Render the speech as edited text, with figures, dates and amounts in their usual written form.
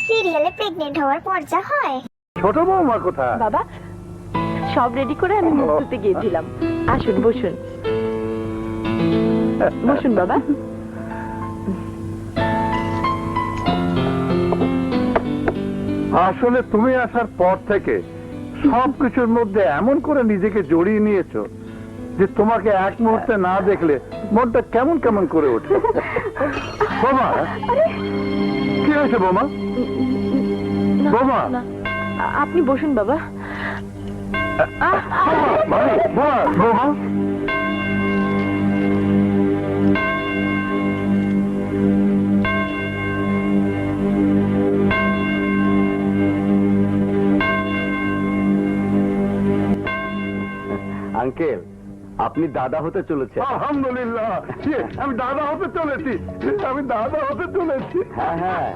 সিরিয়ালে প্রেগনেন্ট হওয়ার পর যা হয়। ছোট বৌমা কোথায়? বাবা সব রেডি করে আমি মুখ ধুতে গিয়েছিলাম। আসুন বসুন, বসুন বাবা। আসলে তুমি আসার পর থেকে সবকিছুর মধ্যে এমন করে নিজেকে জড়িয়ে নিয়েছো যে তোমাকে এক মুহূর্তে না দেখলে মনটা কেমন কেমন করে ওঠে। বোমা, কি হয়েছে বোমা? না, বোমা। না, আপনি বসুন বাবা। বোমা, বোমা। আঙ্কেল, আপনি দাদা হতে চলেছেন। আলহামদুলিল্লাহ, আমি দাদা হতে চলেছি, আমি দাদা হতে চলেছি। হ্যাঁ হ্যাঁ,